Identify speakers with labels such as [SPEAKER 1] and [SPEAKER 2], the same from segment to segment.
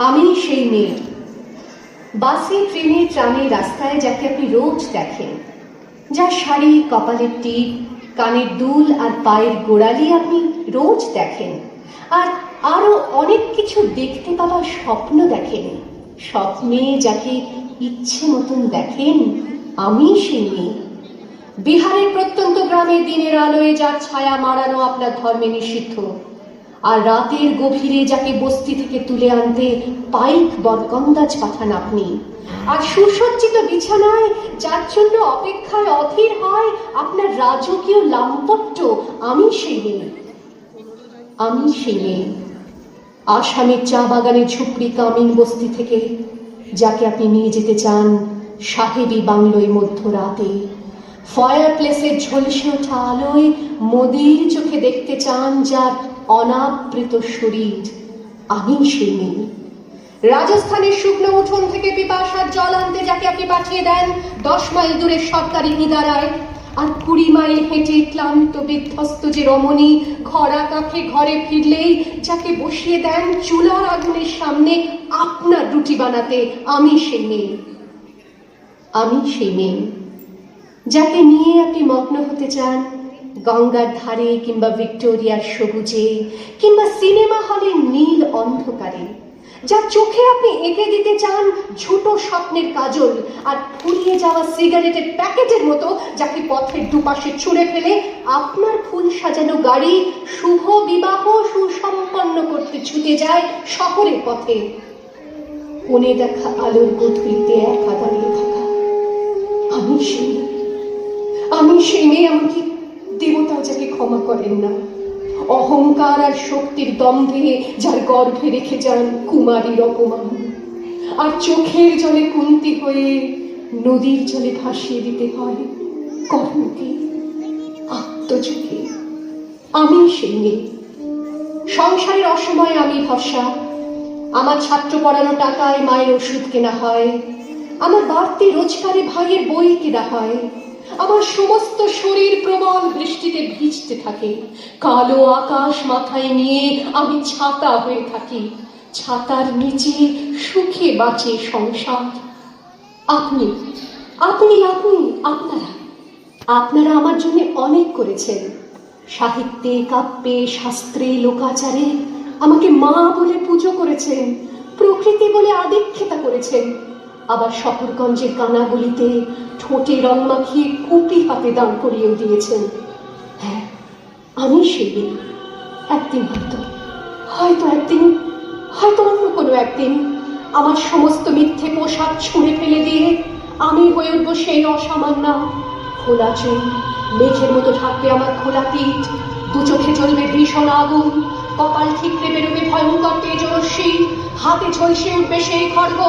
[SPEAKER 1] আমি সেই মেয়ে, বাসে ট্রেনে ট্রামে রাস্তায় যাকে আপনি রোজ দেখেন, যার শাড়ি, কপালের টিপ, কানের দুল আর পায়ের গোড়ালি আপনি রোজ দেখেন, আর আরো অনেক কিছু দেখতে পাওয়ার স্বপ্ন দেখেন। স্বপ্নে যাকে ইচ্ছে মতন দেখেন, আমি সেই মেয়ে। বিহারের প্রত্যন্ত গ্রামে দিনের আলোয় যার ছায়া মাড়ানো আপনার ধর্মে নিষিদ্ধ, আর রাতের গভীরে যাকে বস্তি থেকে তুলে আনতে পাইক বরকন্দাজ পাঠান আপনি, আর সুসজ্জিত বিছানায় যার জন্য অপেক্ষায় অধীর হয় আপনার রাজকীয় লাম্পট্য, আমি সেই মেয়ে। আমি সেই মেয়ে। আসামের চা বাগানে ঝুপড়ি কামিন বস্তি থেকে যাকে আপনি নিয়ে যেতে চান সাহেবী বাংলোয় মধ্যরাতে, ফায়ার প্লেসের ঝলসে ওঠা আলোয় মোদির চোখে দেখতে চান যার অনাবৃত শরীর, আমি সেই মেয়ে। রাজস্থানের শুকনো উঠোন থেকে পিপাসার জল আনতে যাকে আপনি পাঠিয়ে দেন 10 মাইল দূরের সরকারি নিদারায়, আর 20 মাইল হেঁটে ক্লান্ত বিধ্বস্ত যে রমণী খরা কাফে ঘরে ফিরলেই যাকে বসিয়ে দেন চুলার আগুনের সামনে আপনার রুটি বানাতে, আমি সেই মেয়ে। আমি সেই মেয়ে যাকে নিয়ে আপনি মগ্ন হতে চান গঙ্গার ধারে কিংবা ভিক্টোরিয়ার সবুজে কিংবা সিনেমা হলের নীল অন্ধকারে, যার চোখে আপনি এঁকে দিতে চান ছোট স্বপ্নের কাজল, আর ফুরিয়ে যাওয়া সিগারেটের প্যাকেটের মতো যাকে পথের দুপাশে ছুঁড়ে ফেলে আপনার ফুল সাজানো গাড়ি শুভ বিবাহ সুসম্পন্ন করতে ছুটে যায় শহরের পথে। কোণে দেখা আলোর গধূলিতে একা দাঁড়িয়ে থাকা, আমি সেই মেয়ে। আমি সেই মেয়ে, এমনকি দেবতাও যাকে ক্ষমা করেন না, অহংকার আর শক্তির দম্ভে যার গর্ভে রেখে যান কুমারীর অপমান, আর চোখের জলে কুন্তি হয়ে নদীর জলে ভাসিয়ে দিতে হয় কর্মকে, আত্মযোগে। আমি সেই মেয়ে। সংসারের অসময়ে আমি ভরসা, আমার ছাত্র পড়ানো টাকায় মায়ের ওষুধ কেনা হয়, আমার বাড়তি রোজগারে ভাইয়ের বই কেনা হয়, আমার সমস্ত শরীর প্রবল বৃষ্টিতে ভিজতে থাকে, কালো আকাশ মাথায় নিয়ে আমি ছাতা হয়ে থাকি, ছাতার নিচে সুখে বাঁচে সংসার। আপনি আপনি আপনি আপনারা আপনারা আমার জন্য অনেক করেছেন। সাহিত্যে, কাব্যে, শাস্ত্রে, লোকাচারে আমাকে মা বলে পুজো করেছেন, প্রকৃতি বলে আদিক্ষেতা করেছেন, আবার শহরগঞ্জের কানাগলিতে ঠোঁটে রং মাখিয়ে কুপি হাতে দাঁড় করিয়েও দিয়েছেন। হ্যাঁ, আমি সেই। একদিন হয়তো অন্য কোনো একদিন আমার সমস্ত মিথ্যে পোশাক ছুঁড়ে ফেলে দিয়ে আমি হয়ে উঠব সেই অসামান্য। খোলা চুল, মেঘের মতো ঢাকবে আমার খোলা পিঠ, দু চোখে জ্বলবে ভীষণ আগুন, কপাল ঠিকরে বেরোবে ভয়ঙ্কর তেজস্বী, হাতে ঝলসে উঠবে সেই খড়গ,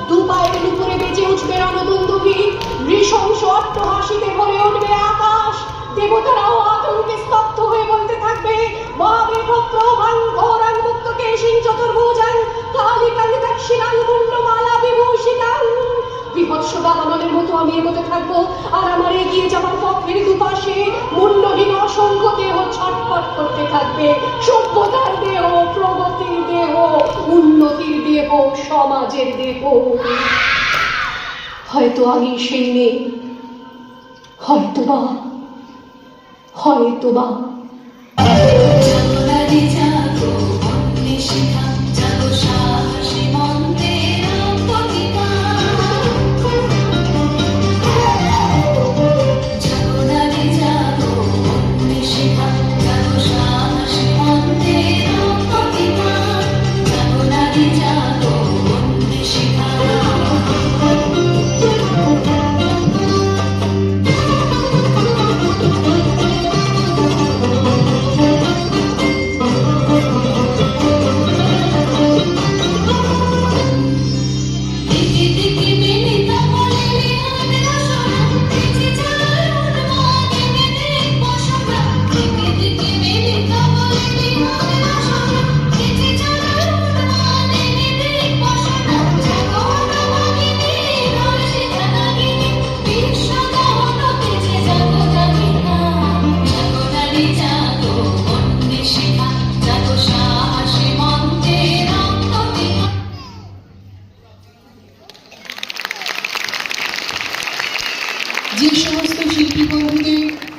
[SPEAKER 1] দু পায়ের উপরে বেজে উঠবে রণদুন্দুভি, নৃশংস অট্টহাসিতে ভরে উঠবে আকাশ। দেবতারাও আতঙ্কে স্তব্ধ হয়ে বলতে থাকবে, মহাবিভক্ত ঘোরাং মুক্ত কেশিং চতুর্ভুজাং কালিকাং দক্ষিণাং মুন্ডমালা বিভূষিতাং। বিভৎস দাবানলের মতো আমি এগোতে থাকবো, আর আমার এগিয়ে যাবার পথের দুপাশে মুন্ডহীন অসংখ্য দেহ ছটফট করতে থাকবে। সভ্যতার দেহ, প্রগতির দেহ, উন্নতির দেহ, সমাজের দেহ। হয়তো আমি সেই মেয়ে, হয়তোবা।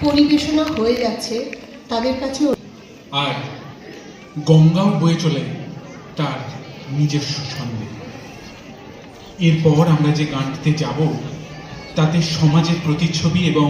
[SPEAKER 2] পরিবেশনা হয়ে যাচ্ছে তাদের কাছে।
[SPEAKER 3] আর গঙ্গাও বয়ে চলে তার নিজস্ব ছন্দে। এরপর আমরা যে গানটিতে যাব তাতে সমাজের প্রতিচ্ছবি এবং